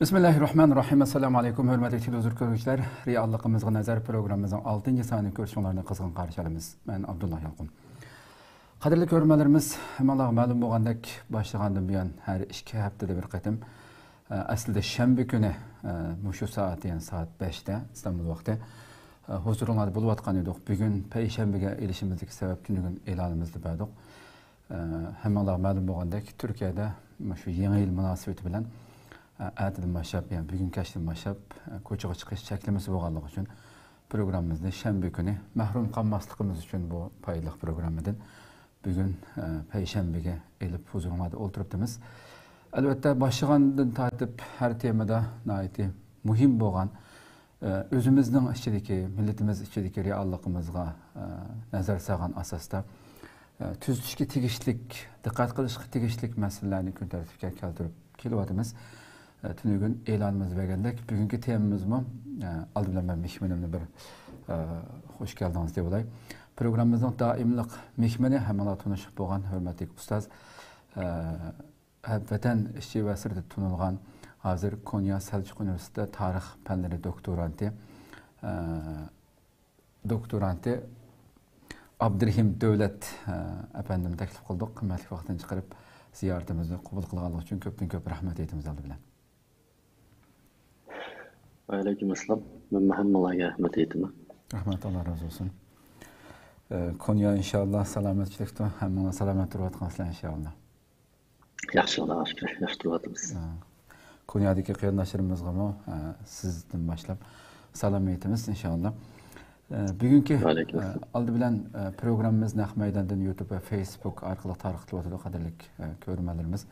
Bismillahirrahmanirrahim. Assalamu alaikum. Hürmetli televizyon görüşler. Reallıqımızga nazar programımızın 6. sani görüşmelerini kızgın karşı alımız. Ben Abdullah Yalqın. Kadirli görmelerimiz hemalığa ma'lum bolgandek başlagandın buyan her 2 haftada bir qatim. Aslında şembe günü muşu saat yani saat 5'te İstanbul vakti huzurunlarda bulup atkan edik. Bugün peşembege ilişimizdeki sebep günügün elanımızdı bədik. Hemalığa ma'lum bolgandek Türkiye'de şu yeni yıl münasebeti bilen Әділін başlap, yani bugün kəşdin başlap, koçuğa çıxış çəkilməsi boğanlıq üçün programımızda şənbə günü məhrum qalmaslığımız üçün bu payılıq programıdır. Bugün peyşənbəgə elib huzurumada oturubdimiz. Əlbəttə, başlığandın tatib hər temada naiti mühim boğan, özümüzün içindeki, milletimiz içindeki reallığımızға nəzər sağan asasda tüzüşki tegişlik, diqqat qilishki tegişlik məsələlərini gün tərtibə keltirib keliyotimiz. Tünügün elanımız vergendek. Bugünkü temamız mı? Aldı bilen ben mihmenimle bir hoş geldiniz diye olay. Programımızın daimlik mihmeni hemen tanışıp boğan hürmetli ustaz. Vatan işçi ve sırtı tunulgan hazır Konya Selçuk Üniversitesi tarih fenleri doktorantı Abdurrahim Devlet efendim teklif kıldık. Kıymetli vaktin çıkarıp ziyaretimizi kabul kılganlık için köp rahmet etimiz aldı bilen. Aleykümselam. Ben Muhammed'e rahmet eyledim. Rahmet Allah razı olsun. Konya inşallah selametçilikte hem selamet durvatkanslar inşallah. Yaxşılar aşkır, yaxşı durvatımız. Konya'daki kıyırdaşlarımızga mı sizden başlayıp selametimiz inşallah. Bugünkü aldı bilen programımız Naq Meydan'dan YouTube ve Facebook arkalı tarıqlı otudu kadarlık görmelerimiz.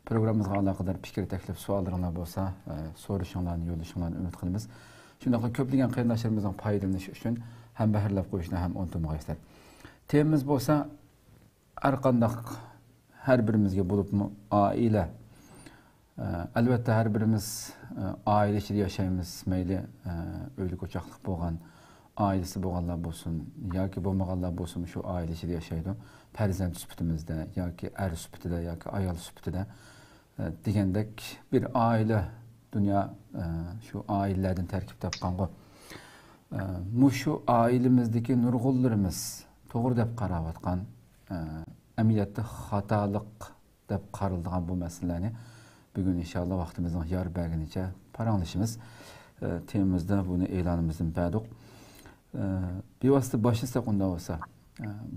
Programımızga alaqadar fikir, teklif, suallarına bolsa, soruşunlarını, yoluşunlarını ümit qilamiz. Şundaqla köplеген qeyrindaşlarımızın paydalanışı üçün hem bəhrləb qoyuşuna hem unutmağa istər. Temamiz bolsa arqandaq hər birimizge bulup mu aile. Elbette hər birimiz aile içinde yaşayımız meyli öylü koçaqlıq bolğan ailesi bolğanlar bolsun, yoki bolmağanlar bolsun şu aile içinde yaşaydı. Perzent sübütümüzde, yoki er sübütüde, yoki ayal sübütüde degendek bir aile dünya şu ailelerden terkip tapqanğı. Şu ailemizdeki nurgullarımız doğru dep qaravatqan, əməliyyatda xatalık dep qarıldığan bu meselelerini bugün inşallah vaktimizin yar bəginice paranlaşımız temamızda bunu elanımızın bəduq. Bir vasıta başlasak onda olsa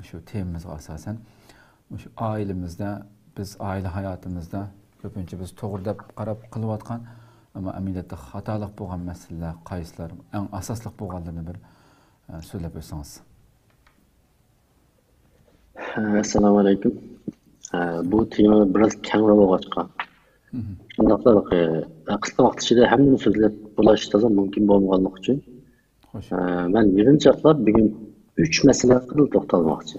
şu temamızga asasen şu ailemizde biz aile hayatımızda köpünce biz doğru dep qarab qılıvatqan ama əməliyyatda xatalık bolğan meseleler, qayıslar, en asaslık bolğanlarını bir söylep ötseniz. Assalamu alaikum. Bu tema biraz kengra bolğaçqa. Şundaqla qısqa vaqt içinde hemini sözlep bulaştırsa mümkün bolmaganlyk üçün ben birinci atlap bugün 3 mesele hakkında toxtalmoqchi.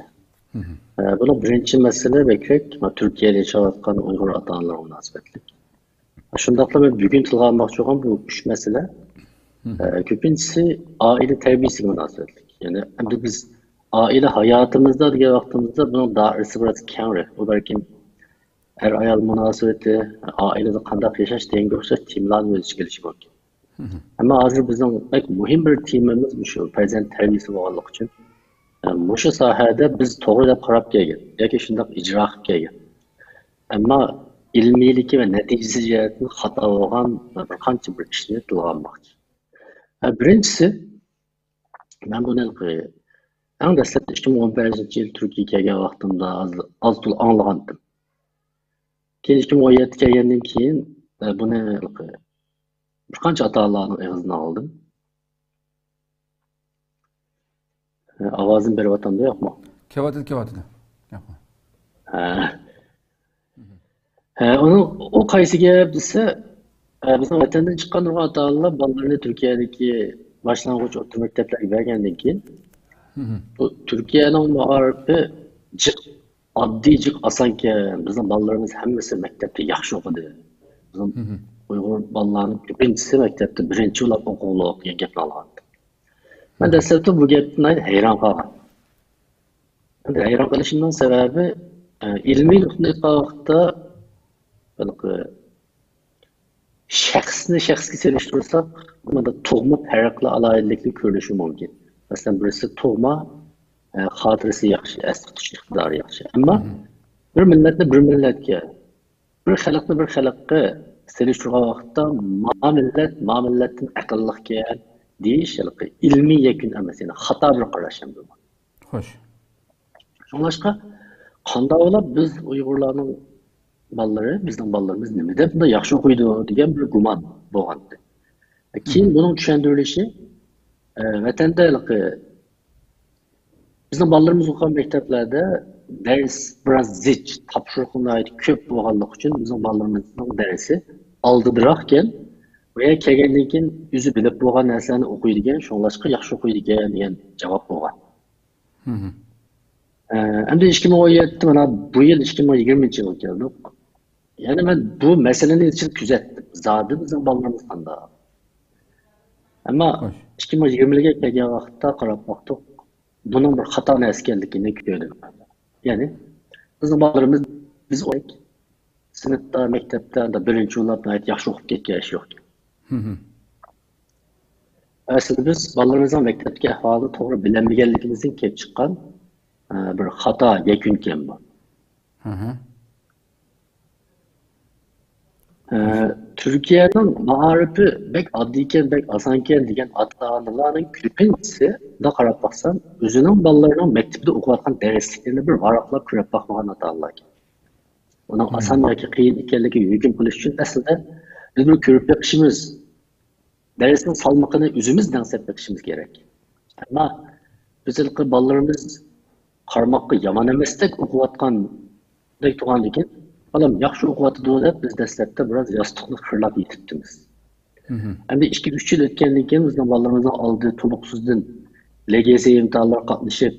Buna birinci mesele bekrek Türkiye'de yaşayotgan Uyghur ata-analar münasebetlik. Şundaqla ben bugün tilga almoqchi bo'lgan bu 3 mesele. Köpüncüsü aile terbiyesi münasebetlik. Yani hem biz aile hayatımızda diye vaxtımızda bunun dairesi biraz kengra. O belki er ayal münasebeti, ailede qandaq yaşaş deyen gökse timlarını özü gelişi mümkün. Ama hazır bizim pek mühim bir temamız şu prezent terbiyesi bolğanlyk üçün. Muşu sahada biz to'g'ri deb qarab kelgan yoki shundoq ijro qilib kelgan. Ammo ilmiyligi va natijasi jihatdan xato bo'lgan bir qancha bir ishni tilga olmoqchi. Birinchisi, men buni eng dastlabki 2015-yil Turkiyaga kelgan vaqtimda az to'la anglagandim. Keyin 2017 kelgandan keyin buni bir qancha ota-onalarning og'zidan oldim. Avazım berip yok mu? Kevatıdı. Yapma. Onun o kaysiga dese bizim vatandan çıkan nurg'un ata-onalar bolalarni Türkiye'deki başlangıç o'rta maktablarga bergandan keyin bu Türkiye'nin ma'arifi oddiy jiq osonkan. Bizning bolalarimiz hammasi maktabda yaxshi o'qidi. Bizim Uyg'ur bolalarning ko'pinchisi maktabda birinchi bo'lib o'qib degan gapni olgandim. Ben dastlabda bu gapdan hayron qolgan. Hayron qolishimning sababi ilmiy nuqtai vaqtda shaxsga selishtirsak, bunda tug'ma farqli alohidliklar ko'rilishi mumkin. Masalan, birisi tug'ma xotirasi yaxshi, asli tutish iqtidori yaxshi. Ammo bir millatni bir millatga, bir xalqqa selishtirgan vaqtda ma millatdan aqlliqga deyish ilmiy yakun emas, yani xato bir qarash ham bu. Xo'sh. Shunlashqa qanday biz Uyg'urlarning bizning bolalarimiz nima deb bunda yaxshi o'qiydi degan bir gumon bo'lgandi. Keyin buning tushuntirilishi vatanda bizning bolalarimiz o'qigan maktablarda ders biroz zich, topshiriqlar ko'p bo'lganligi uchun bizning bolalarimizning darsi oldiroqken va kelgandan keyin o'zi bilib bo'lgan narsalarni o'qiydigan, shunlashqa yaxshi o'qiydigan degan javob bo'lgan. Endi 2017 mana bu yil 2020 yil keldik. Yani ben bu meselenin için küzettim. Zaten bizim ballarımız qanday. Ama 2020'ge kelgan vaqtda qarab baxtık, bunun bir xato narsa ekanligini ko'rdim. Yani bizim ballarımız biz sınıfta, mektepte birinchi yillarda yaxshi o'qib ketgan ish yo'q. Aslida biz ballarımızın mektepga ahvoli to'g'ri bilinmaganligimizdan kelib chiqqan bir xato yakun ekan bu. Türkiye'nin ma'arifi bek adliyken, bek asanken degan ata-onalarning ko'pinchisi da qarab baxsan, o'zining bolalarining maktabda o'qiyotgan darsliklarini bir varaqlab ko'rib baxmagan ota-onalar. Uning oson yoki qiyin ekanligiga hukm qilish uchun aslida biz bir ko'rib beqishimiz, darsning salmoqini o'zimiz dansab beqishimiz kerak. Ammo bizning bolalarimiz qarmoqqa yomon emasdek o'qiyotgandek turgandan keyin Balam yaxshi o'qiyotdi deb biz dastlabda biroz yostiqni xirlab yetibdimiz. Endi 2-3 yil o'tgandan keyin bizning bolalarimizning oldi to'liqsizdan LGS imtihonlar qatnashib,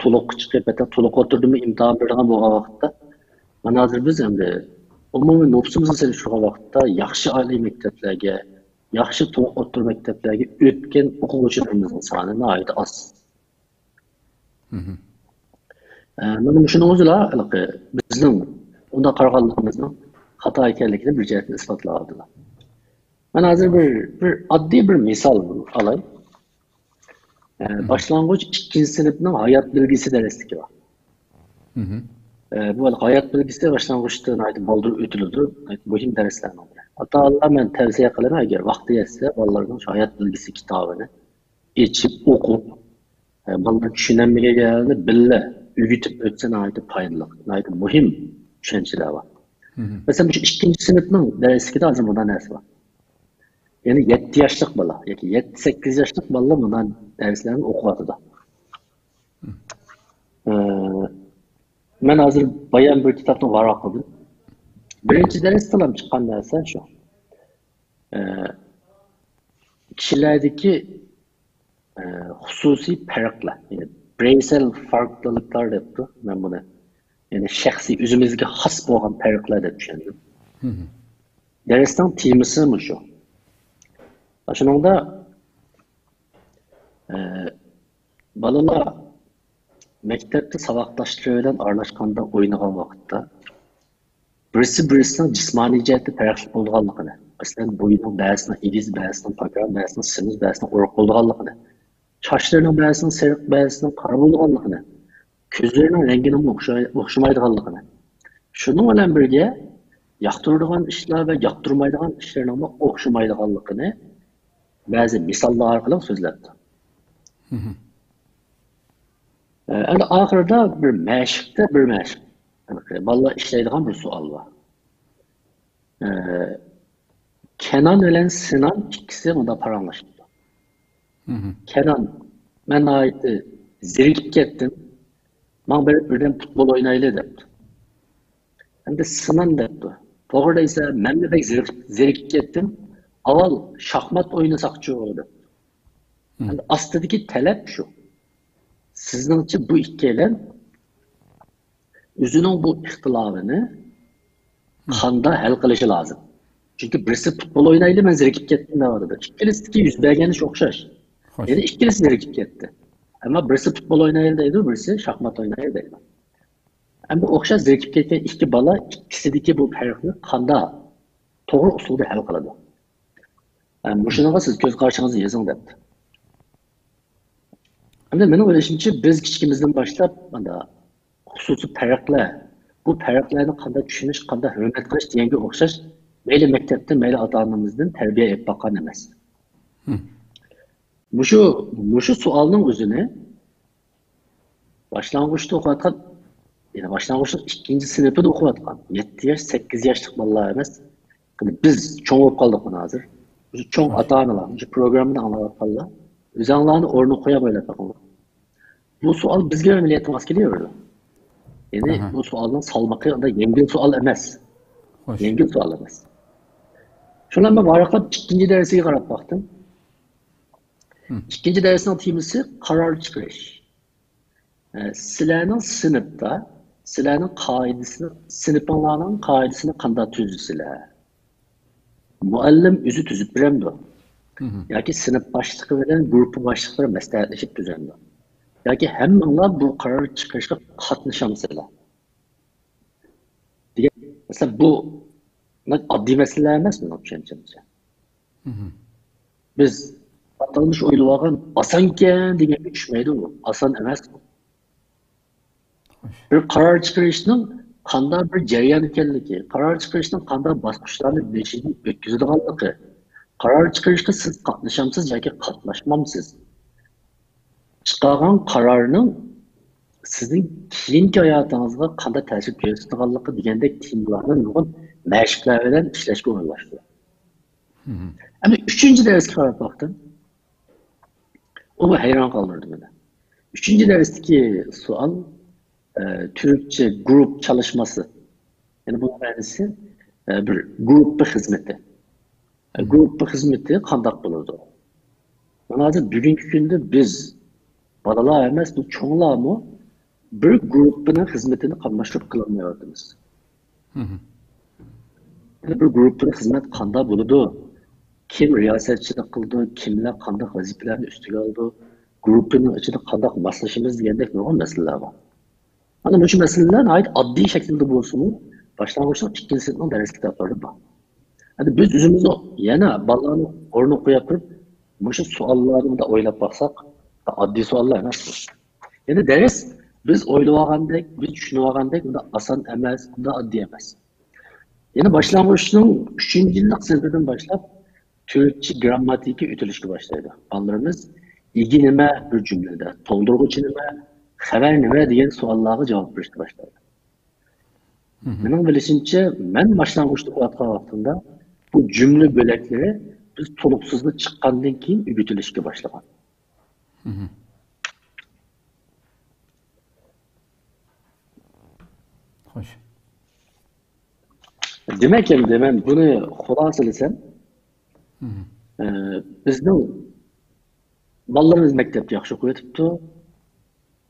to'liq chiqib, hatta to'liq o'tirdimi imtihon bergan bo'lgan vaqtda, mana hozir biz endi umumiy nufsimizni selishtirgan vaqtda yaxshi oliy maktablarga, yaxshi to'liq o'tir maktablarga o'tgan o'quvchilarimizning soni nihoyat oz. Mana shuning o'zila bizning unda qaraganligimizning xato ekanligini bir jihatdan isbotladilar. Mana hozir bir oddiy bir misol olay. Boshlang'ich 2-sinfning hayot bilgisi darsligi bor. Bu hayot bilgisi boshlang'ichdan boldir o'tiladi, muhim darslardan biri. Ota-onalar men tavsiya qilaman, agar vaqti yetsa, bolalarning hayot bilgisi kitobini ochib o'qib, bolalar tushunmaganini billa o'rgatib o'tsa nihoyat foydali, muhim tushunchalar var. Mesela bu 2-sinfning darsligida hozir bunday narsa bor. Yani 7 yoshlik bola yoki 7-8 yoshlik bolalar bunday darslarni o'qiyotdi. Men hozir bayan bir kitobni varaq qildim. Birinchi darsdan chiqqan narsa shu. Kishilardagi xususiy farqlar, yani bireysel farklılıklar debdi. Men buni yani shaxsiy o'zimizga xos bo'lgan farqlar deb tushundim. Darsdan temasi shu. Shuningda bolalar maktabda saboqdoshlari bilan aralashganda o'ynagan vaqtda birisi-birisining jismoniy jihatda farqli bo'lganligini, masalan, bo'yining ba'zisining egiz, ba'zisining pakar, ba'zisining semiz, ba'zisining o'riq bo'lganligini, sochlarining ba'zisining sariq, ba'zisining qora bo'lganligini, ko'zlarining rangining o'xshamaydiganligini, shuning bilan birga yoqtiradigan ishlar va yoqtirmaydigan ishlarning o'xshamaydiganligini ba'zi misollar orqali so'zladi. Endi oxirida bir mashqda bolalar ishlaydigan bir savol bor. Kenan bilan Sinan ikkisi bunda paranglashdi. Kenan, men aytdi, zerikib ketdim. Men birden futbol oynaylı debdi. Endi Sinan debdi. To'g'ri esa, men de zerikib ketdim. Avval shaxmat o'ynasaqchi debdi. Endi ostidagi talab shu. Sizningcha bu ikkalan o'zining bu ixtilofini qanday hal qilishi lozim? Chunki birisi futbol o'ynaydi, men zerikib ketdim deyapti. Ikkalasiga yuz bergani o'xshash. Yani ikkalasi zerikib ketdi. Ama birisi futbol oynaydi deydi, birisi shaxmat oynaydi deydi. Ama o'xshash zerikib ketgan ikki bola ikkisidagi bu farqni qanday to'g'ri usulda hal qiladi. Shunga siz ko'z qarshingizga yozing debdi. Endi mening o'ylashimcha biz kichikimizdan boshlab mana xususiy farqlar, bu farqlarni qanday tushunish, qanday hurmat qilish deganga o'xshash mayli maktabda, mayli ota-onamizdan tarbiya olib boqqan emas. Mushu savolning o'zini boshlang'ich o'qiyotgan, ya'ni boshlang'ich 2-sinfda o'qiyotgan 7 yosh, 8 yoshlik bolalar emas. Biz cho'ng bo'lib qoldik buni hozir. Shu cho'ng ota-onalar, shu programmani anglayotganlar o'zinglarni o'rniga qo'yib o'ylab bu savol bizga amaliyotda mos kelaverdi. Ya'ni bu savolning salmoqi yengil savol emas. Yengil savol emas. Shundan men varaqlab 2-darsiga qarab baktım. 2-darsning temasi qaror chiqarish. Sizlarning sinfda, sizlarning qoidasini, sinfinglarning qoidasini qanday tuzisizlar? Muallim o'zi tuzib beradi. Yoki sinf boshlig'i bilan guruh boshliqlari maslahatlashib tuzadi. Yoki hammanglar bu qaror chiqarishga qatnashamsizlar. Degan, masalan bu oddiy masala emas men tushunchimcha. Biz atalmış o'ylab olgan osonkan deganga tushmaydi u. Oson emas. Bir qaror chiqarishning qanday bir jarayon ekanligi, qaror chiqarishning qanday bosqichlarni beshini o'tkazadiganligi, qaror chiqarishga siz qatnashamsiz yoki qatnashmamsiz. Chiqargan qarorning sizning keyingi hayotingizga qanday ta'sir ko'rsatadiganligi degandek temalarni nurg'un mashqlar bilan ishlashga o'rinlashdi. Ama 3-darsga qarab baktım. O hayran kaldırdı beni. 3-dersteki sual Türkçe grup çalışması. Yani bu öğrencisi bir grup hizmeti. Grup hizmeti kandak bulurdu. Bugünkü bugünkü günde biz badalar emez bu çoğunlar mı bir grubun hizmetini kalmaştırıp kılamıyordunuz. Yani bir grubun hizmet kandak bulurdu. Kim riyasetçilik qildi, kimlar qanday vazifalarni ustiga oldi, guruhning ichida qanday maslashimiz degandek nurg'un masalalar bor. Mana shu masalalar ayt oddiy shaklda bo'lsin-u, boshlang'ichdan 2-sinfning dars kitoblarida bor. Hadi biz o'zimizni yana bolalarni o'rniga qo'yib turib, shu savollarni da o'ylab baqsak, oddiy savollar emas bu. Endi dars biz o'ylab olgandek, biz tushunib olgandek, unda oson emas, unda oddiy emas. Yana boshlang'ichning 3-yillik sinfidan boshlab Türkçe grammatiki ötülüşü başlaydı. Anlarımız ilgi nime bir cümlede, toldurgucu nime, haber nime diyen suallara cevap verişti başladı. Benim bilişimce, ben başlangıçta okuyatkan vaktinde bu cümle bölekleri biz toluksuzluğu çıkkandan keyin ötülüşü başladı. Hoş. Demek ki ben bunu xulosalasam, bizning bolalarimiz maktabda yaxshi o'qiyotibdi.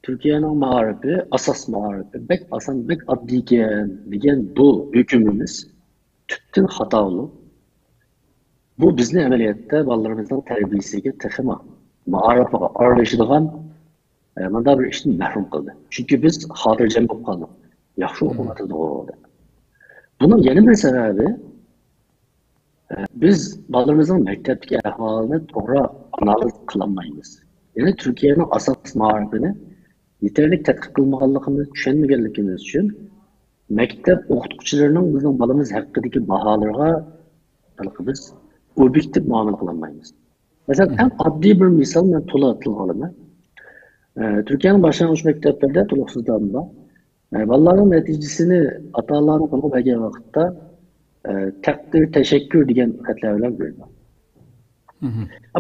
Turkiyaning ma'arifi, asos ma'arifi bek oson, bek oddiy ekan degan bu hukmimiz tubdan xatolik. Bu bizni amaliyotda bolalarimizning tarbiyasiga texma ma'arifiga aralashadigan mana bir ishni mahrum qildi. Chunki biz xotirjam bo'lib qoldik. Yaxshi o'qiyotdik. Buning yana bir sababi biz bolalarımızın mektepteki ahvalini to'g'ri analiz qilolmaymiz. Yani Türkiye'nin asas ma'rifini yeterli tadqiq qilmaganligimiz, tushunmaganligimiz uchun maktab o'qituvchilarining bizning bolamiz haqidagi baholarga biz obyektiv muomala qilolmaymiz. Masalan, eng oddiy bir misol men to'liq olaman. Türkiye'nin boshlang'ich maktablarida to'liqsizlanma bor. Bolalarning natijasini ota-onalarning qo'lga bergan vaqtda takdir, teşekkür degan xatlar bilan beriladi.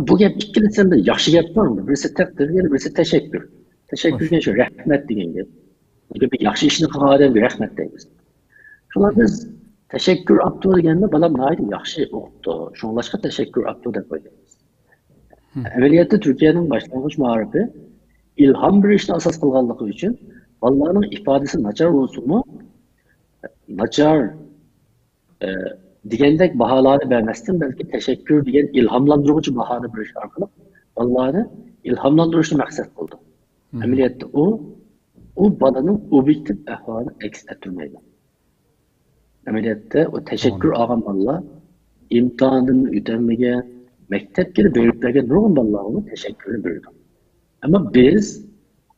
Bu gap ikkilisida yaxshi gap bormi? Birisi takdir, birisi teşekkür. Teşekkür degan shu rahmat degan gap. Bir yaxshi ishni qilgan odamga rahmat deymiz. Shunlar biz teşekkür apto deganda bolam naydi yaxshi o'qibdi. Shunlashqa teşekkür apto deb qo'yamiz. Amaliyotda Turkiyaning boshlang'ich ma'rifi ilhom berishni asos qilganligi uchun bolalarning ifodasi nachar bo'lsa-mu, nachar degandek baholarni bermasdan balki teşekkür degan ilhomlantiruvchi bahoni berish orqali bolalarni ilhomlantirishni maqsad qildi. Amaliyotda u bolaning obyektiv ahvolini aks ettirmaydi. Amaliyotda o teşekkür olgan bolalar imtihanını ötənməyən, məktəbə verib bergen nurgun ballarına teşekkürünü bildim. Ama biz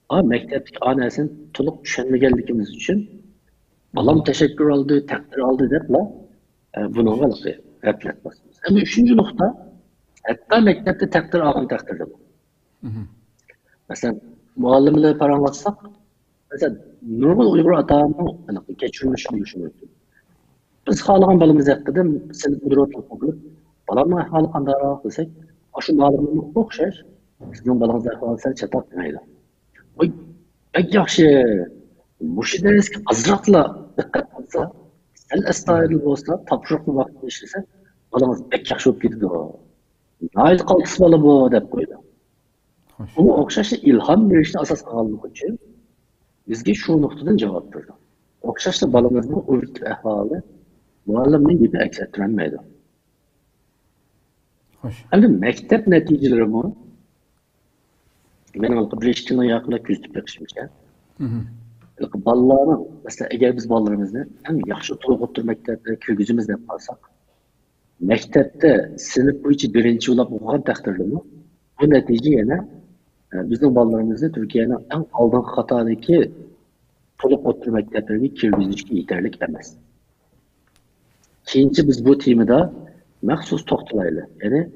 məktəbdeki anasını toluq düşənməgənligimiz üçün balam teşekkür aldı, takdir aldı deyip bunun qalıqı rəpletməsiniz. Ama üçüncü nokta, hatta məktəbdə takdir alın takdirde bu. Mesela muallimleri paranlatsak, mesela nurgun Uygur adamı geçirmiş olmuşum. Biz xalığın balımız yaptıdım, seni müdür otluq qılıp, balamın ahvalı qandara desek, şu muallimini oxşar, sizin balınız ahvalı səni çataq demeydi. Oy, pek yaxşı, bu şeyderiz ki azraqla dikkat olsa, sen estağfurullah olsa, tapşırıqlı vaxtında işlese, balınız pek yaxşı olup gidiyor o. Nail qaltısı balı bu, deyip koydu. Bu oxşaşı ilham verişine asas qaldığı için, bizge şu noktadan cevap verdi. Oxşaşla balımızın ürkü ahvalı, muallimin gibi əks etdirilməydi. Hem mektep neticeleri bu. Benim bir işçinin yakında küzdüp yakışmışken. Ballarım, mesela eğer biz ballarımızı en yaxşı tuluq otur mektepte köygüzümüzle yaparsak, mektepte sınıf bu içi birinci olap okuyan takdirde mi? Bu netice yine bizim ballarımızı Türkiye'nin en aldığın hatadaki tuluq otur mektepleri köygüzüşki yeterlik emez. İkinci biz bu timide məxsus toxtulaylı. Yani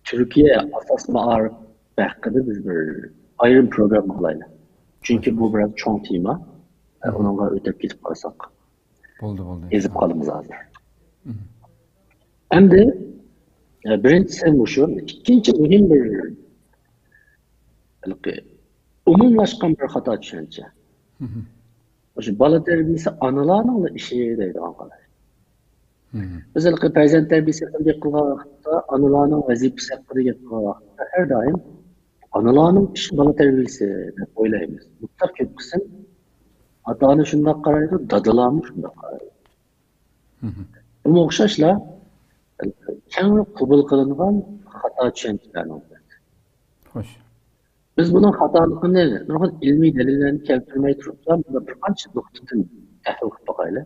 Türkiye asas mağarib hakkında biz bir ayrım program olaylı. Çünkü bu biraz çoğun tema. Onunla ötep gidip kalsak. Oldu. Ezip kalımız hazır. Hem de birincisi bu şu. İkinci mühim bir umumlaşkan bir hata düşünce. Bala terbiyesi anılarla işe deydi arkadaş. Özellikle peyzent terbiyesi yapılan vaxtda, anılarının vəzifəsi haqqında yapılan vaxtda her daim anılarının işi bala terbiyesi oylayımız. Mutlak köp kısım atanı şundan qaraydı, dadılarını şundan qaraydı. Bu oxşaşla kən qubul qılınğan hata düşüncələrini oldu. Biz bunun hatalığını nurgun ilmi delillerini keltirmeyi turuplar, bunda bir qancha noktadan təhlil qılıb baxaylı.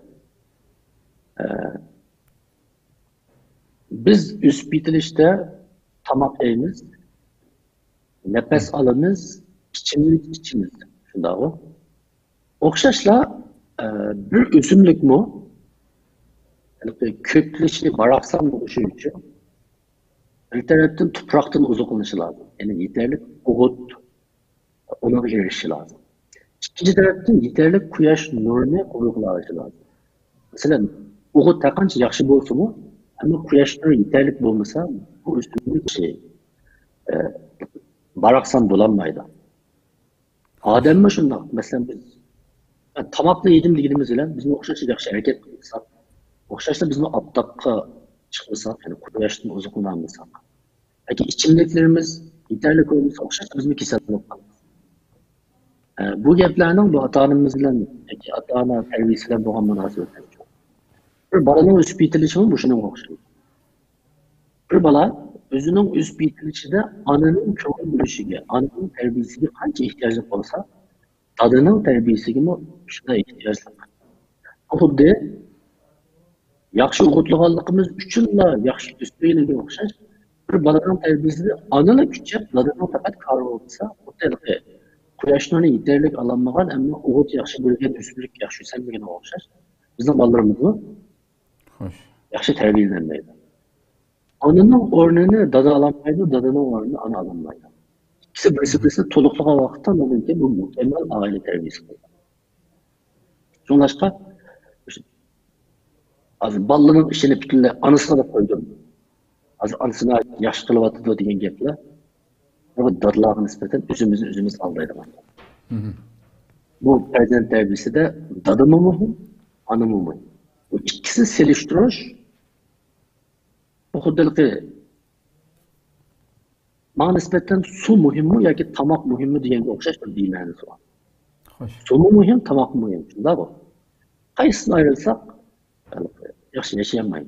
Biz üst bitirişte tamak eyimiz, nefes alımız, içimiz. Şunda o. Okşaşla bir üzümlük mu? Yani köklüşü, baraksal oluşu için bir taraftan topraktan uzaklaşması lazım. Yani yeterli oğut, ona erişi lazım. İkinci taraftan yeterli kuyaş nuruna uygulanması lazım. Mesela oğut takanca yaxşı bolsa mu? Ama kuyaş nuru yeterli olmasa bu üstünlük baraksan bulanmaydı. Adem'e şundan, mesela biz tamakla yedim digimiz ile bizim okşaşla yaxşı hareket kılırsak, okşaşla bizim aptakka çıkmasak, yani kuyaştan uzaklanmasak. Peki içimliklerimiz yeterli olmasa okşaşla bizim kesinlikle bu geplerinin bu atanımızla, peki atana terbiyesiyle boğan münasebetleri çok. Bir balanın üst bitirişi mi bu şunun okşaşı? Bir bala özünün üst bitirişinde ananın çoğun bölüşüge, ananın terbiyesiyle kança ihtiyaclık olsa, dadının terbiyesiyle mi şuna ihtiyaclık. O da yaxşı uğutluğallıqımız üçünla yaxşı üstüyle okşaş, bir balanın terbiyesiyle ananı küçük, dadının fakat karı olsa, o da kuyaşlarını yeterlik alanmağın ama uğut yaxşı bölgen üstünlük yaxşı sənməyən okşaş. Bizim ballarımızı yaxşı terbiyelenmeydi. Anının ornunu dadı alamaydı, dadının ornunu ana alamaydı. İkisi birisi tolukluğa vakıttan olun ki bu mükemmel aile terbiyesi koydu. Son başka, ballının işini bütünle anısına da koydum. Anısına yaş kılıvatıdı diyen geple, ama dadılağı nispeten üzümüz aldaydı. Bu peyzent terbiyesi de dadı mı mühim, anı mı mühim. Bu ikisi seliştiriş, bu xuddilikı bana nispeten su mühim mi ya ki tamak mühim mi diyen okşaş bir bilmeniz var. Su mu mühim, tamak mı mühim? Şunda bu. Kaysını ayrılsak, yaxşı yaşayamayız.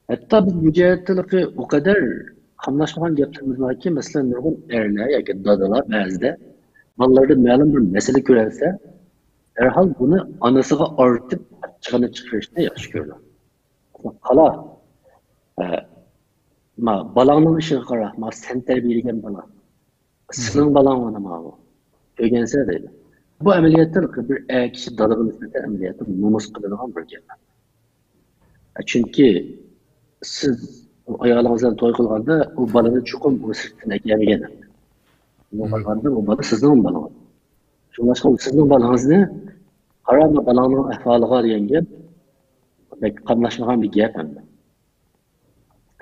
Hatta biz mücahitliği o kadar anlaşmadan yaptığımız var ki mesela nurgun erler ya ki dadılar bazıda mallarda məlum bir mesele görelse derhal bunu anasına artıp çıkanı çıkarışına yaxşı görürler. qala balangning ishiga qara, sen tarbiyalagan bola. Sening balang mana bu. Öğrense deydi. Bu ameliyatlar bir kişi dalığı nisbeten ameliyatı numus kılınılan bir gap. Çünkü siz ayağınızdan toy kılganda o balını çukum o sırtına gelmegen. O balı sizin balığınız. Şu başka sizin balığınız ne? Karama balığının ahvalığa diyen gap. Pek kanlaşmagan bir gap hem de.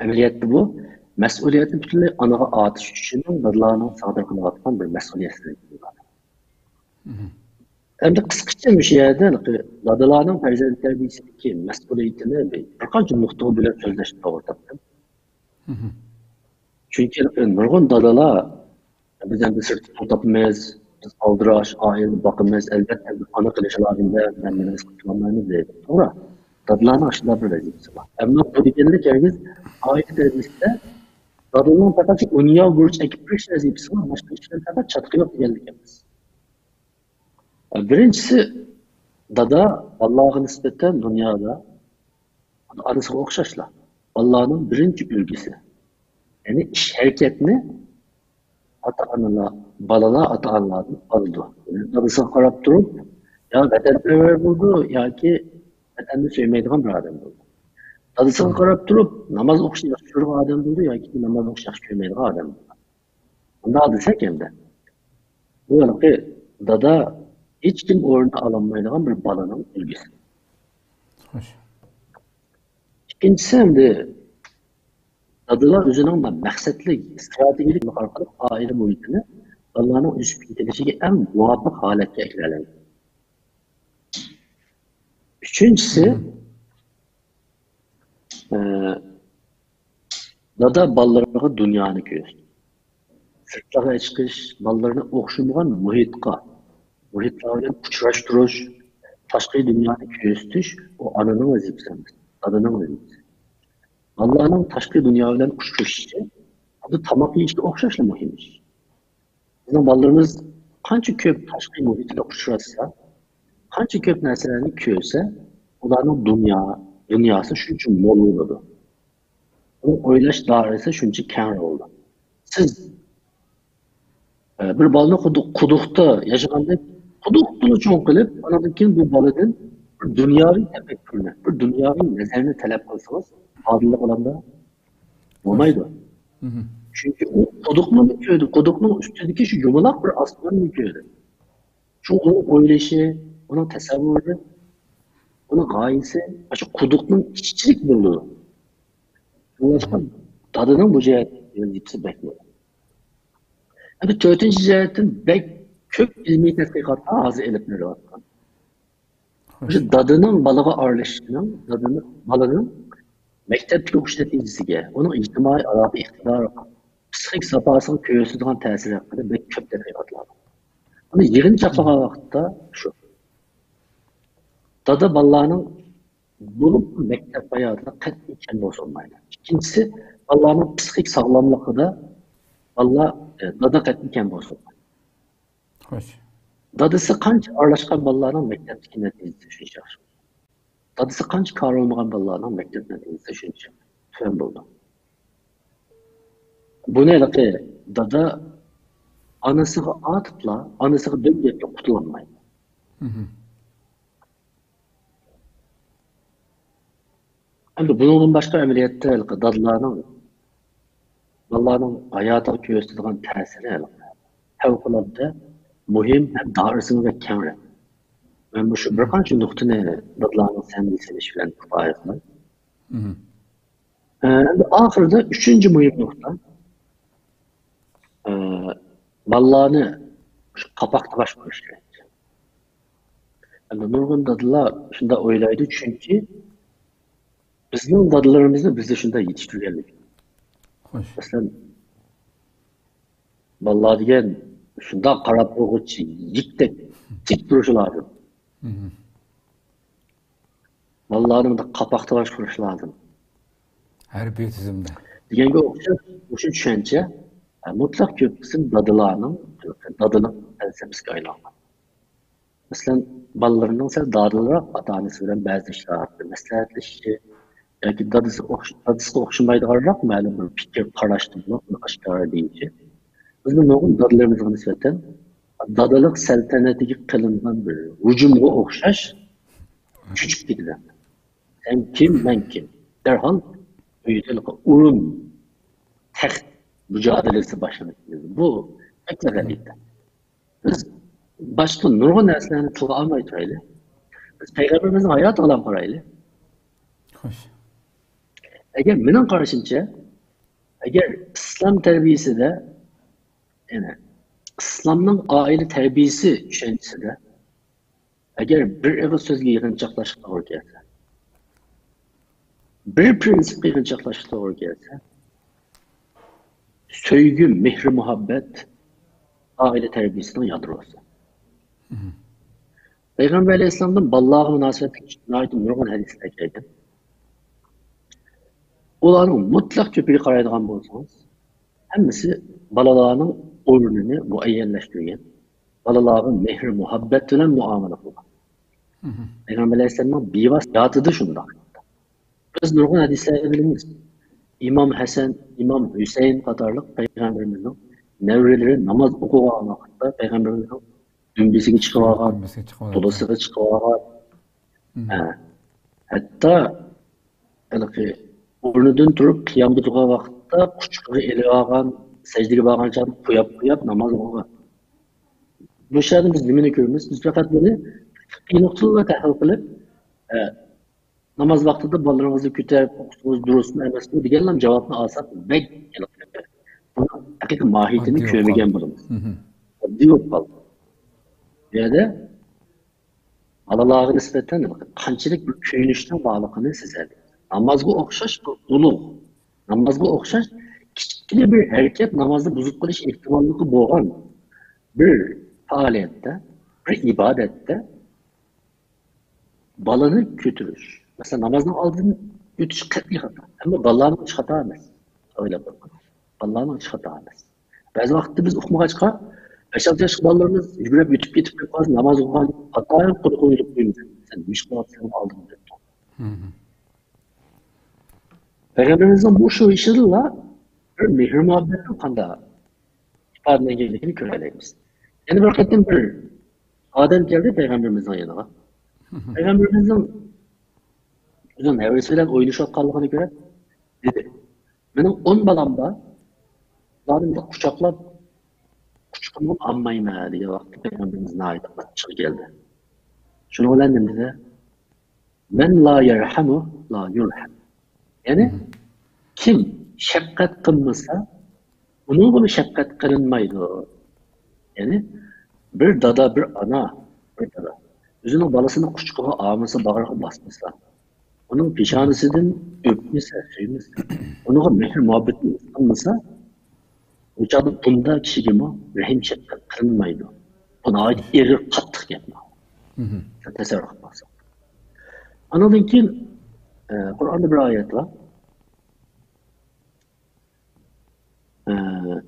Ameliyatı bu. Mesuliyeti bütünlüğü anağa atış üçünün dadlarının sağda kılıvatkan bir mesuliyetsizlik. Hem de kısaca bir şeyden dadalarning farzand tarbiyasidagi mas'uliyatini bir qancha nuqta bilan so'zlashni to'g'ri topdim. Chunki nurg'un dadalar biz endi sirtda topmaymiz, biz aldirash, oila boqimiz, albatta ona qilish lozimda, biz qilmaymiz deydi. To'g'ri. Dadalarning shunday bir vazifasi bor. Ammo bu deganlik hargiz oila tarbiyasida dadalarning faqat dunyo bo'yicha ekib turish vazifasi bor, boshqa ishlar faqat chatqi yo'q deganlik emas. Birincisi, dada Allah'a nispeten dünyada anısına okşaşla. Allah'ın birinci ülgesi. Yani iş hareketini ata-analar, balalar ata-analardan aldı. Yani dadısına karab durup, ya vatansever buldu, ya ki vatanını sevmeydiğin bir adam buldu. Dadısına karab durup, namaz okşayacak çocuk adam buldu, ya ki namaz okşayacak sevmeydiğin adam buldu. Bunda adı sekemde. Bu yana ki dada hiç kim orada alamayacağın bir balanın ilgisi. Hoş. İkincisi hem de dadılar özünün de məqsədli, stratejilik arkalık aile muhitini Allah'ın üst intelişiyle en muvafık halette eklerler. Üçüncüsü dada ballarına dünyanı göz. Sırtlara çıkış, ballarını okşamayan muhitlarla uçraştırış, başka dünyanı göğüstüş, o ananın vazifesi, adının vazifesi. Allah'ın başka dünyayla uçuşu, bu tamamı işte okşaşla mühim iş. Bizim ballarımız kança köp başka muhitle uçurasa, kança köp nesnelerini köse, onların dünyası şunun için mol oldu. Onun oylaş dairesi şunun için kenar oldu. Siz bir balını kudukta yaşaganda kudukluğunu çoğun kılıp, anadaki bu balının bir dünyavi tefekkürüne, bir dünyavi nezerini talep kılsanız, adillik alanda olmaydı. Çünkü o kudukluğun müküydü, kudukluğun üstündeki şu yumulak bir aslan müküydü. Şu onun oylayışı, onun tesavvürü, onun gayesi, şu kudukluğun işçilik bulduğu. Tadının bu cihazı bekliyor. Yani dördüncü cihetin bek kök ilmi tədqiqatı azı elipleri var. Dadının balığa aralışının, balığın mektepteki okuş neticesiyle, onun ictimai alatı iktidarı, psixik sapasının köyüsüdüğün təsiri hakkında bek kök tədqiqatlar. Ama yığın çapağa vaxtda şu. Dada ballarının bulup mektep hayatına qat'i kendi olmaydı. İkincisi, ballarının psixik sağlamlığı da Allah dada qat'i kendi olmaydı. Hoş. Dadısı qancha aralashgan bolalarning maktabdagi natijasi shuncha. Dadısı qancha kar olmagan bolalarning maktab natijasi shuncha. Faham bo'ldi. Buni ki dada anasiga atipla, anasiga döngepga qutulolmaydi. Endi bundan başqa amaliyotda dadalarning bolalarning hayotiga ko'rsatadigan ta'siri favqulodda muhim hem dairəsini ve kemre. Ben bu şu bir qancha nuqtani dadlarning sendisiliş bilan kifoya qildim. Endi oxirida üçüncü muhim nuqta bolalarni qapaqda boshqarish kerak. Endi nurg'un dadalar shunda o'ylaydi, chunki bizning dadalarimizni bizni shunday yetishtirganlik. Masalan, bolalar degan şunda qarab o'g'itchi, yikdek tik turishi lozim. Bolalarni qapaqda boshqarish lozim. Harbiy tizimda. Deganga o'xshab, o'sha tushuncha mutlaq ko'p qism dadalarning falsafasiga aylangan. Masalan, bolalarning sal dodilroq ota-onasi bilan ba'zi ishlarni maslahatlashishi, yoki dadasiga o'xshamaydiganroq ma'lum bir fikr qarashni buni oshkora deyinchi bizni nurg'un dadalarımızga nisbatan dadalik saltanatiga qilingan bir hujumga o'xshash küçük ketadi. Sen kim, ben kim? Derhal urun text mücadelesi başlanır. Bu pek g'alati. Biz başka nurg'un narsalarni tilga olmay turaylik. Biz Peygamberimizin hayat alan qaraylik. Xo'sh. Agar mening qarashimcha, agar islom tarbiyasida, ya'ni islomning oila tarbiyasi tushunchisida agar bir og'iz so'zga yig'inchoqlashib to'g'ri kelsa, bir prinsipga yig'inchoqlashib to'g'ri kelsa, sevgi, mehr, muhabbet aile terbiyesinin yadrosu. Peygamber Aleyhisselam'dan ballahı münasebeti nurgun hadisler geldi. Onların mutlak köpüğü qaraydigan bolsanız, hemmisi balalarının o'rnini muayyenleştirgen, balaların mehr, muhabbet bilen muamele kılgan. Peygamber Aleyhisselam'ın bivas yatıdı şunda. Biz nurgun hadisleri biliriz. İmam Hasan, İmam Hüseyin kadarlık Peygamberimizin nevreleri namaz okugan vaqtda Peygamberimizin dümbesiga chiqib olgan, to'lasiga chiqib olgan. Hatto o'rnidan turib qiyomga turgan vaqtda quchog'iga elib olgan, sajdaga borgan chog'da qo'yib namoz o'qigan. Bu yerda biz nimani ko'ramiz? Biz faqat buni nuqtalarga tahlil qilib, namoz vaqtida bolalarimizni ko'tarib o'qitishimiz durustmi emasmi deganlar javobni olsak, haqiqiy mohiyatini ko'rmagan bo'lamiz. Oddiy bo'lib qoldi. Bu yerda bolalarga nisbatan qanchalik bir kuyunishdan borligini sezadi. Namozga o'xshash bu ulug'. Namozga o'xshash kichkina bir harakat namozni buzib qilish ehtimolligi bo'lgan bir faoliyatda, bir ibodatda balani ko'tirish. Mesela namazın aldığını ötüş qat'iy xato. Ama balalarning ish xato emas. O'ylab qo'ying. Balalarning ish xato emas. Ba'zi vaqtda biz o'qimag'achqa 5-6 yoshli bolalarimiz yugurib o'tib ketib qolgan, namoz o'qigan xatoyib qo'yib qo'yamiz. Sen ish qilyapsan oldin deb. Peygamberimizin bu şu işiyle bir mehr muhabbetin qanday ifodalanganligini ko'ramiz. Yani bir qatim bir odam keldi Peygamberimizning yanına. Peygamberimizin Uzun hevresiyle oynayışatkanlığını görüp dedi. Benim 10 balam da zaten de kucaklap kucaklamam anmayma diye vakti Peygamberimizin ait açık geldi. Şunu öğrendim bize. Men la yerhamu la yurham. Yani kim şefkat kılmasa onun bunu şefkat kılınmaydı. Yani bir dada bir ana bir dada. Üzünün balasını kucaklığa ağmasa bağırığa basmasa. Onun pişanesinden öpmese, söymese, onunla mehr muhabbetini ıslanmasa, uçağı bunda kişiye rahim şefkat kılınmaydı. Buna ait eri kattık yapma. Tasarruf yapmasa. Anladın ki, Kur'an'da bir ayet var.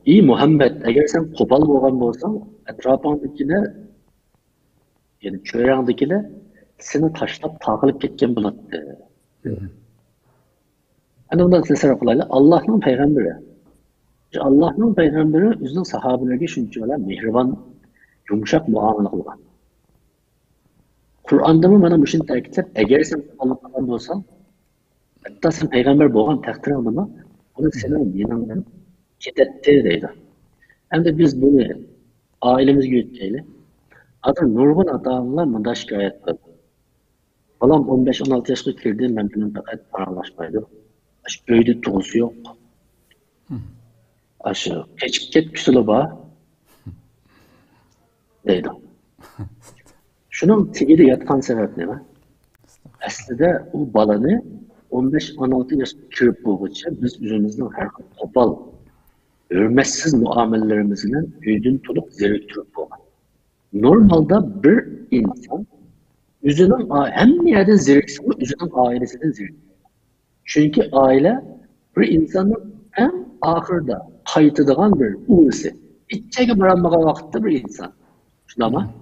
İyi Muhammed, eğer sen kopal boğan olsan, etrafındakiler, yani çöreğindekiler, seni taşlap takılıp ketken bulattı. Hani ondan tasarruf kılayla Allah'ın peygamberi. Allah'ın peygamberi üzerine sahabelerge şunçalar mehriban, yumuşak muamele kılgan. Kur'an'da mı bana bu şeyi terkitlep, eğer sen Allah'tan olsan, hatta sen peygamber boğan takdir alma, onu senin yanından ketetti deydi. Hem de biz bunu ailemiz yürütkeyle, adı nurgun adamlar mında şikayet kıldı. Balam 15-16 yaşına girdi, ben benim fakat paralaşmaydı. Öyle tuğusu yok. Aşı, geçip get küsülü var. Deydi. Şunun tigide yatkan sebep ne var? Aslında o balanı 15-16 yaşına kirip bulgunca biz üzümüzden her topal, örmezsiz muamellelerimizle öydün tulup zeriktirip bulgan. Normalde bir insan üzünün hem yerden ziriksin, üzünün ailesinden ziriksin. Çünkü aile bir insanın en ahırda kayıtıdığan bir uğursu. İçeri baranmağa vakitte bir insan. Şuna ama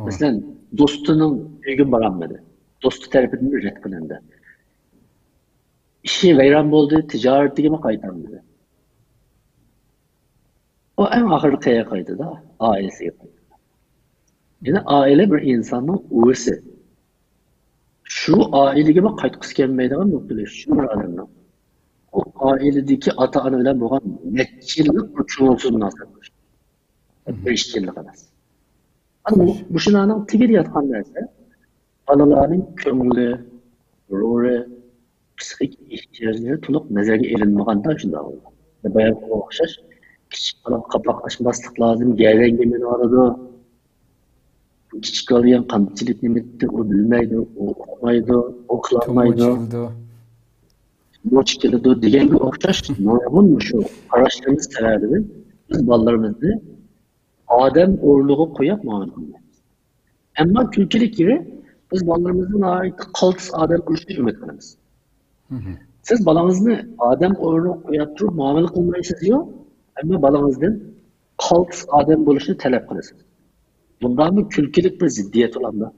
mesela dostunun bir gün baranmadı. Dostu tarafından bir red kılındı. işi veyran bo'ldi, ticaretligime qaytarmadi. O en ahırı kaya kaydı da, ailesiye kaydı. Yani aile bir insanın uyusu. Şu ailegime qaytqısı kelmeydiğen noktada şu bir adamın. O ailedeki ata-ana bilen boğan netçilik bir çoğulsuz münasebetdir. Bir işçilik emas. Ama bu şunanın tigir yatkan derse, balalarının köngülü, ruhu, psikik ihtiyaçları tulup nezerge elinmeganda şunda oldu. Bayan okşaş, küçük bala kapak açmaslık lazım, gelen gemini aradı. Küçük alayan kanıtçılık nimetti, o bilmeydi, o okumaydı, okulanmaydı. Bu çıkıldı, diyen bir okşaş, normal mu şu? Araştırmamız sebebi, biz ballarımızı Adem oğurluğu koyup muamele ediyoruz. Ama kültürlük gibi biz ballarımızın ait kaltıs Adem oğurluğu ümit ediyoruz. Siz balanızı Adem oğurluğu koyup durup muamele kılmayı istiyor, ama balanızdan kaltıs Adem oğurluğunu talep ediyorsunuz. Bundan bir kültürlük bir ziddiyet olan da.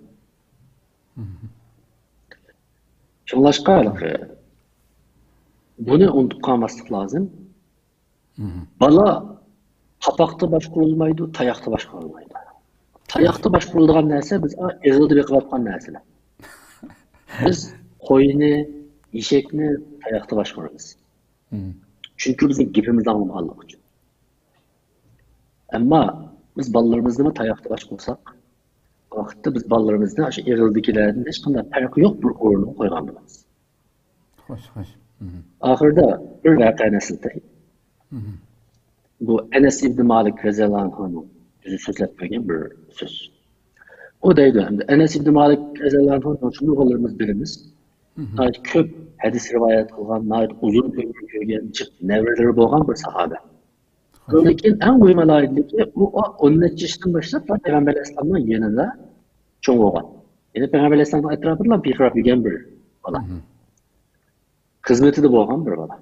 Şunlaşka bunu unutup kalmaslık lazım. Bala kapakta baş kurulmaydı, tayakta baş kurulmaydı. Tayakta baş kurulduğun neyse biz ezildi bir kıvatkan neyseler. Biz koyunu, işekni tayakta baş kuruluruz. Çünkü bizim gibimizi anlamalık için. Ama biz ballarımızda tayakta baş kursak, vakitte biz ballarımızda aşı ezildikilerden hiç kadar farkı yok bir uğrunu koyganımız. Hoş. Ahırda bir vaka nesilde. Bu Enes İbn Malik radıyallahu anh'ın bizi sözletmegen bir söz. O deydi, Enes İbn Malik radıyallahu anh'ın şunu oğullarımız birimiz, nait köp hadis rivayet kılgan, nait uzun ömür görgen, nevreleri boğan bir sahabe. Lakin en uymalaydı ki, o 13 yaşından başlayıp Peygamber Aleyhisselam'ın yanında çoğun oğan. Yani Peygamber Aleyhisselam'ın etrafında bir kırap yügen bir bala. Hizmeti de boğan bir bala.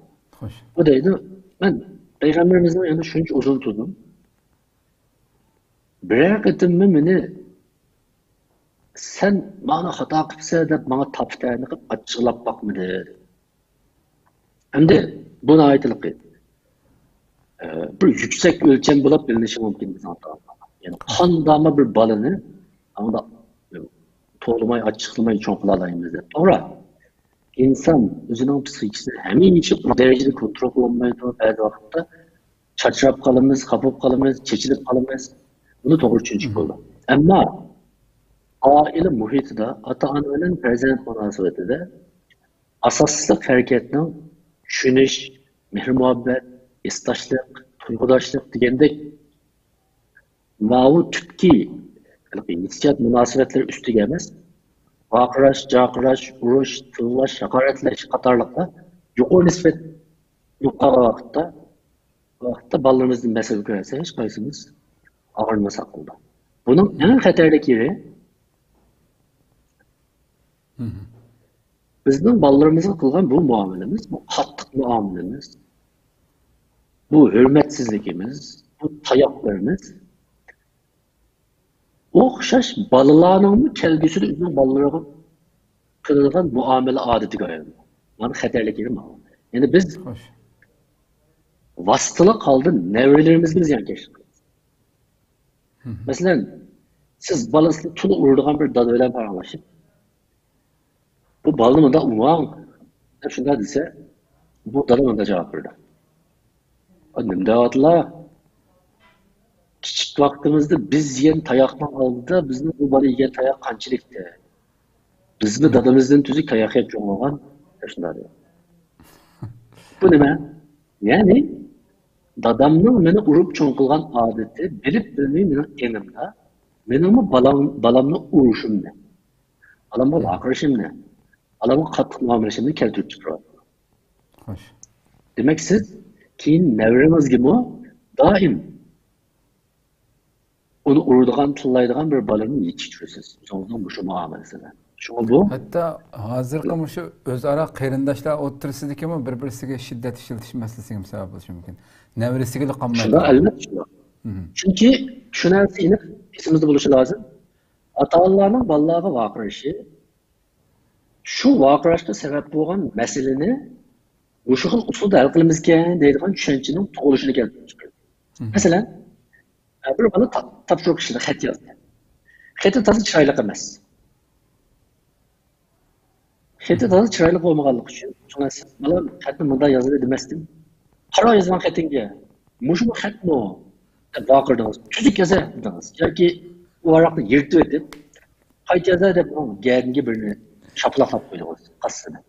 O deydi, ben Peygamberimizin yanında şunca uzun tuttum. Birer kıtımı beni sen bana hata kıpsa da bana taptağını kıp açıklap bakmadı. Hem de buna aitlik bir yüksek ölçem bulup bilinişi mümkün bir zannetim. Yani kan dama bir balını ama da toplamayı, açıklamayı çok kılalayım dedi. Sonra insan özünün psikisini hemen içip bu derecede kontrol olmayı da bazı vakitte çaçırap kalımız, kapıp kalımız, çeçilip kalımız. Bunu doğru çocuk oldu. Ama aile muhiti de, ata-ananın prezent münasebeti de asaslık hareketinin düşünüş, mehr-muhabbet, istaşlık, tuygudaşlık degende mavu tüpki hissiyat münasebetleri üstü gelmez. Vakıraş, cakıraş, uruş, tığlaş, hakaretleş, katarlıkla yukarı nispet yukarı vakitte ballarımızın mesele görürse hiç kaysımız ağırmasak oldu. Bunun en xəterlik yeri bizden ballarımızın kılgan bu muamelemiz, bu katlık muamelemiz, bu hürmetsizlikimiz, bu tayaklarımız okşaş balılarının kelgüsü de üzerine ballarına kırılgan muamele adeti görüyoruz. Yani xəterlik yeri muamele. Yani biz vasıtalı kaldı nevrelerimizi biz yankeştik. Mesela siz balasını tulu uğurduğun bir dadıyla paylaşıp bu balını da uğan hep şunda dese bu dadını da cevap verir. Annem de atla küçük vaktimizde biz yiyen tayaktan aldı da bizim bu balı yiyen tayak kançilikti. Bizim dadımızdan tüzü tayak hep çoğunluğun hep şunda diyor. Bu ne ben? Yani dadamның meni urib cho'nqilgan odati bilib bilmay mening enimda menimi balamni urishimni balamga baqirishimni balamga qattiq muomalashimni keltirib chiqaradi. Demak siz keyin nevrimizgimi doim uni uradigan tillaydigan bir balani yetishtirasiz o'zingizning shu muomalasidan. Şuna bu. Hatta hazırkı şu özara qarindoshlar o'ttirsidikimi bir-birisiga shiddat ishlatishmasligiga sabab bo'lishi mumkin. Nevresiga qolmaydi. Shunda albatta shunda. Chunki shu narsani esimizda bo'lishi lozim. Ata-onalarning bolalarga vaqirishi shu vaqirashga sabab bo'lgan masalani Şu xil usulda hal qilamizkan deydigan tushunchaning tug'ilishini keltirib chiqardi. Masalan, bir bola topshiriq ishida xat yozdi. Xati toza chiroyli emas. Xati toza chiroyli bo'lmaganligi uchun, tushunasiz, bola xatni bunday yozadi demasdim. Qaro yozgan xatingga, mushu xatmi deb baqirdingiz. Tuzuk yoza dedingiz. Yoki u varaqni yirtib o'tib, qayta yoza deb gadiga birini shaplaqlab qo'ydingiz qasdini.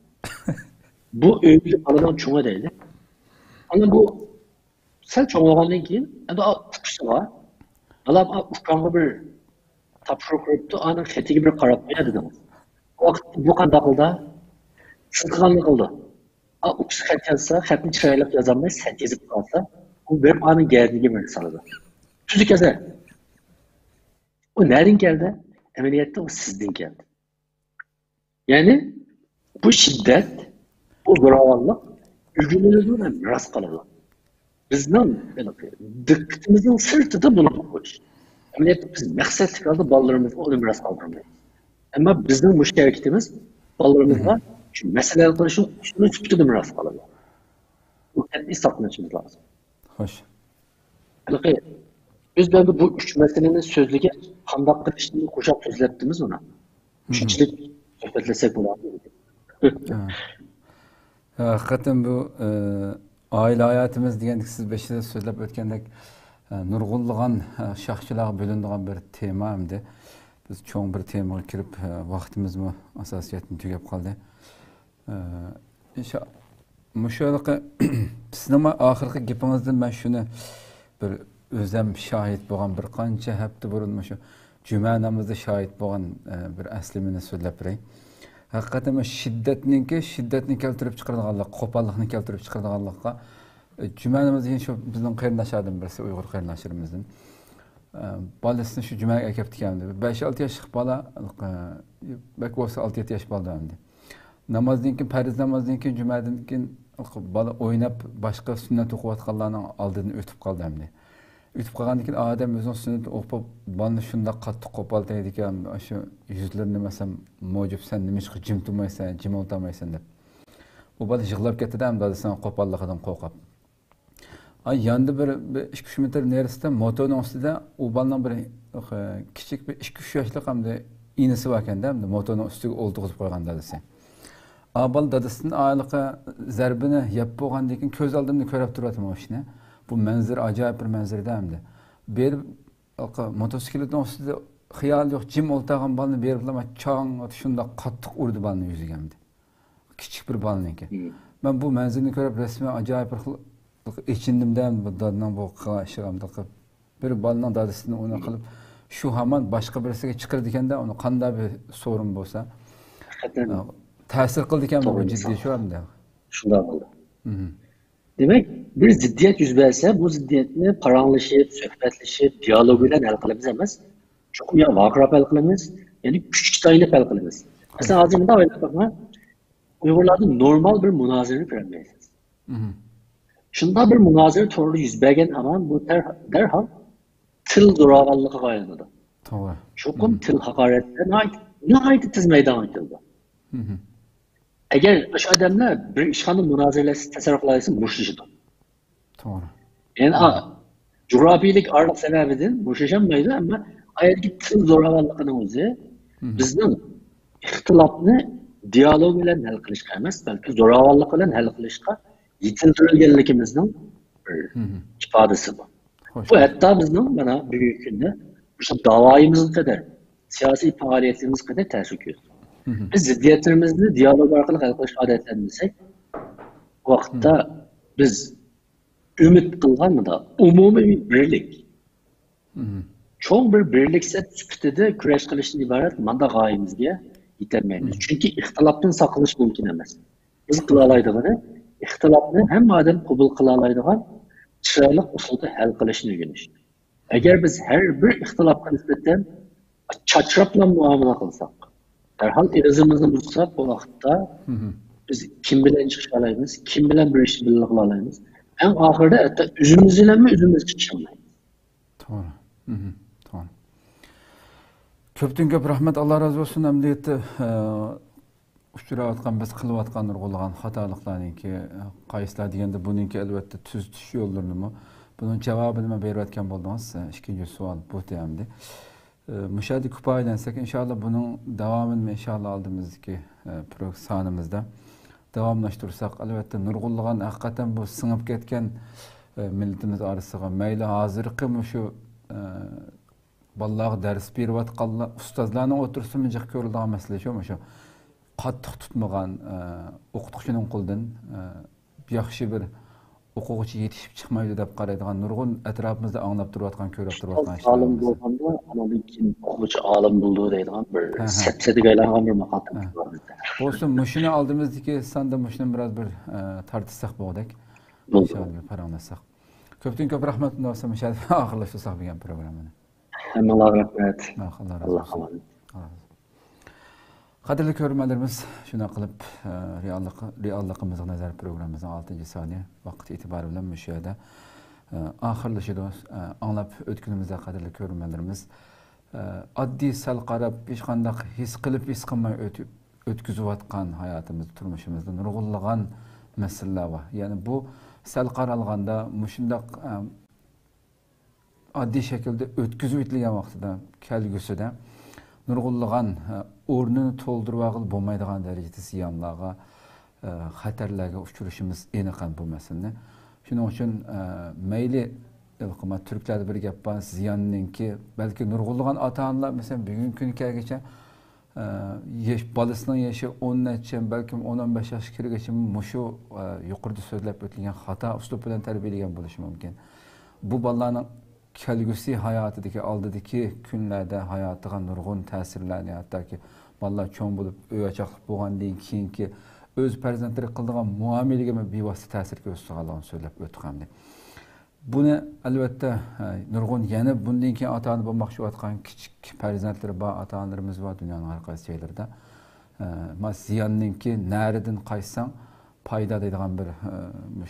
Bu öykülü alınan çoğuna değil. Ama bu sen çoğulagandan keyin endi uquşi var. Alam uqqanga bir tapşırıq qo'yibdi, ana xetiga bir qarab qo'yadi dedim. O vaqt bu qanday qildi? Sizqanlik qildi. Uquşi xat yozsa, xatni chiroyli yozolmay, xat yozib qolsa, u bir ana gerdiga bir soladi. Tuzuk yoza. O nereden geldi? Ameliyatda o sizden geldi. Yani bu şiddet, bu zo'ravonlik ürgünlüğüne miras qoladi. Bizning diqqatimizning sirtida buni qo'yish. Amaliyotda biz maqsadli holda bolalarimizni uni miras qoldirmaymiz. Ammo bizning musharakatimiz bolalarimizga shu masalalar qilishni shuni sifatida miras qoladi. Bu qat'iy saqlanishimiz lozim. Xo'sh. Biz böyle bu üç meselenin sözlüge qanday qilishni qo'shib so'zlabdimiz uni. Shunchalik suhbatlashsak bo'ladi. Hakikaten bu aile hayatımız degan siz beşide so'zlab o'tgandek nurg'unlagan shaxschilarga bo'linadigan bir tema hamda biz cho'ng bir temaga kirib vaqtimizmi asosiyatini tugab qoldi. Mushonaqa sizning oxirgi gapingizdan men shuni bir o'zim shohid bo'lgan bir qancha hafta burun shu juma namozida shohid bo'lgan bir aslimini so'zlab beray. Hakikaten shiddatni keltirib chiqaradiganlik, qo'pollikni keltirib chiqaradiganlikqa juma namoziga shu bizning qarindoshlardan birisi Uyg'ur qarindoshlarimizdan bolasini shu jumaga olib keldi. 5-6 yoshli bola, balki bo'lsa 6-7 yosh bola endi. Namozdan keyin, farz namozdan keyin, jumadan keyin bola o'ynab boshqa sunnat o'qiyotganlarning oldidan o'tib qoldi endi. Ütüp qalğandan keyin adam özünün sünneti oqub balını şunda qattiq qo'poltaydi ekan, shu yuzlarini mesela mojib sen nima ish jim turmaysan, jim o'ltirmaysan deb. U bola yig'lab ketdi ham dadasining qo'polligidan qo'rqib. Ay yanda bir 2-3 metr nerisida motorning ustida u bolaning bir kichik bir 2-3 yoshli hamda inisi bor ekanda, motorning ustiga o'ltirib qo'ygan dadasi. Abal dadasining ayliqi zarbini yeb bo'lgandan keyin ko'z oldimda ko'rib turibdim o ishni. Bu manzar acayip bir manzarda hamda. Bir motosikletin ustida xiyol yo'q, jim o'ltirgan bolani berib chang shunda qattiq urdi bolani yuziga hamda. Kichik bir bolaniki. Men bu manzarni ko'rib rasman acayip bir ichindim-da bu dadning bu qilishimda qilib bir bolaning dadasini o'yna qilib shu hamon boshqa birisiga chiqirdi ekanda, uni qanday bir so'rin bo'lsa ta'sir qildi ekan bu jiddiy shu hamda. Shunday bo'ldi. Demek bir ziddiyet yüz verse bu ziddiyetini paranlaşıp, sohbetleşip, diyalog ile hal kılabiliriz emez. Çok ya vakrap hal kılabiliriz. Yani küçük tayinip hal kılabiliriz. Mesela azimde öyle bakma. Uygurlarda normal bir münazireni göremeyiz. Şunda bir münazir torunu yüz vergen ama bu derhal tıl zoravallığı kaynadı. Doğru. Çokum tıl hakaretten nihayet tiz meydana atıldı. Eğer şu adamlar bir işhanın münazirlesi tasarruf layısı muşlaşıdır. Doğru. Yani coğrafilik ağırlık sebebidir, muşlaşamaydı ama ayetki tüm zoravallıkının özü bizden ihtilafını diyalog ile hal kılışka emas, belki zoravallık ile hal kılışka yetildirilgenlikimizin bir ifadesi bu. Bu hatta bizden bana büyük günde davayımız kadar, siyasi faaliyetimiz kadar tesir ediyor. Biz ziddiyetlerimizni diyalog orqali hal qilish odatlanmasak, bu vaqtda biz umid qilganmida umumiy birlik, cho'ng bir birlik sifatida kurash qilishdan iborat manda g'oyamizga yetolmaymiz. Chunki ixtilofdan saqlanish mumkin emas. Biz qila oladigan ixtilofni hamma odam qabul qila oladigan chiroyli usulda hal qilishni o'rganish. Agar biz har bir ixtilofga nisbatan chachrab bilan muomala qilsak, derhal irizimizni buzsak bu vaqtda biz kim bilan chiqish olaymiz, kim bilan bir ishni birga qila olamiz. En ahirda hatta o'zimiz bilanmi o'zimiz chiqish olmaymiz. To'g'ri. To'g'ri. Ko'pdan ko'p rahmat, Alloh razı olsun. Emniyetde uchrayotgan biz qilayotgan nurg'ulg'an xatoliklarninki qaysilar deganda buningki albatta tuzitish yo'llarini bunun javobini nima berayotgan bo'ldingiz. Ikkinchi savol bu temada. Müşahede kupaylansak inşallah bunun devamını inşallah aldığımızdaki sonimizda davamlaştırırsak albatta nurg'ulg'an hakikaten bu sınıp ketken milletimiz arasında mayli hozirgi şu balaga ders berayotgan ustozlarning o'tirsin mijq ko'riladigan masala shu qattiq tutmagan o'qituvchining qo'lidan yaxshi bir o'quvchi yetishib chiqmaydi deb qaraydigan nurg'un atrofimizda anglab turayotgan ko'rib turayotgan ishlar olim bo'lganda anadan keyin o'quvchi olim bo'ldi deydigan bir sapsadiga aylangan bir maqol bor bizda. Bo'lsin, mushuni oldimizdagi sonda mushuni biroz bir tartishsak bo'ldik. İnşallah paranlasak. Köpten köp rahmet olsun müşahede ahırlaşırsak bir programını. Hammalar rahmet. Allah emanet. Qadrli ko'ruvchilarimiz, shuna qilib realligimizga nazar programmamizning 6-soniya vaqt e'tibori bilan mushahada oxirlashadi. Anglab o'tganimizda qadrli ko'ruvchilarimiz oddiy sal qarab hech qanday his qilib his qilmay o'tkazayotgan hayotimiz, turmushimizda nurg'ulg'an masalalar bor. Ya'ni bu sal qaralganda mushundaq oddiy shaklda o'tkazib o'tilgan vaqtida kelgusida nurg'ulg'an o'rnini to'ldirib bo'lmaydigan darajada ziyonlarga, xatarlarga uchrashimiz aniq bu masalani. Shuning uchun mayli ilqima turklarda bir gap bor, ziyonninki balki nurg'ulg'an ota-onalar masalan bugungi kungacha balasining yoshi 10 necha, balki 10-15 yoshga kirgacha mushu yuqorida so'zlab o'tilgan xato uslub bilan tarbiyalagan bo'lishi mumkin. Bu bolalarning kelgusi hayotidagi oldidagi kunlarda hayotiga nurg'un ta'sirlarni, hattoki bolalar cho'ng bo'lib o'yachaqlik bo'lgandan keyingi o'z farzandlari qiladigan muomalaga bevosita ta'sir ko'rsatganligini so'zlab o'tgandim. Buni albatta nurg'un yana bundan keyin ota-ona bo'lmoqchi bo'lgan kichik farzandlari bor ota-onalarimiz bor dunyoning har qaysi joylarida. Ziyonninki naridan qaysang foyda deydigan bir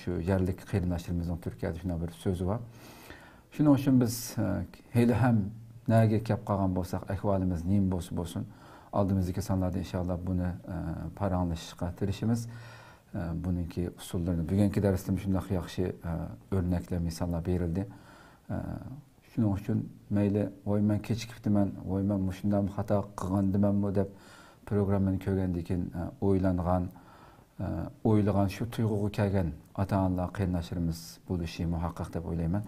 shu yerlik qarindoshlarimizning Turkiyada shunday bir so'zi bor. Shuning uchun biz hali ham nega kelib qolgan bo'lsak, ahvolimiz nim bo'lsin, oldimizdagi sonlarda inshaalloh buni paranglashishga tirishimiz. Buningki usullarini bugungi darsda shunday yaxshi o'rnaklar, misollar berildi. Shuning uchun mayli voy men kechikibdiman, voy men shunday xato qilgandimanmi deb programmani ko'rgandan keyin o'ylagan shu tuyg'uga kelgan ota-onalar qarindoshlarimiz bo'lishi muhaqqaq deb o'ylayman.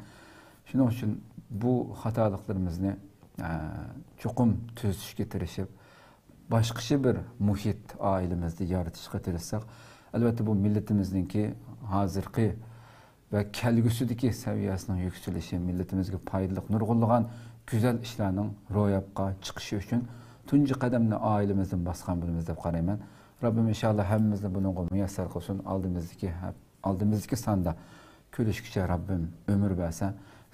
Shuning uchun bu xatoliklarimizni chuqur tuzishga tirishib, boshqacha bir muhit oilamizda yaratishga tirishsak, albatta bu millatimizningki hozirgi va kelgusidagi saviyasining yuksalishi, millatimizga foydali nurg'ulg'an go'zal ishlarning ro'yobga chiqishi uchun tunji qadamni oilamizdan bosgan bo'lamiz deb qarayman. Rabbim inshaalloh hammamizni bunga muyassar qilsin. Oldimizdagi sonda ko'rishguncha Rabbim umr bersa,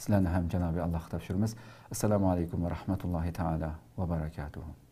sizlarni ham Janobi Allohga topshiramiz. Assalomu alaykum va rahmatullohi taala va barakatuh.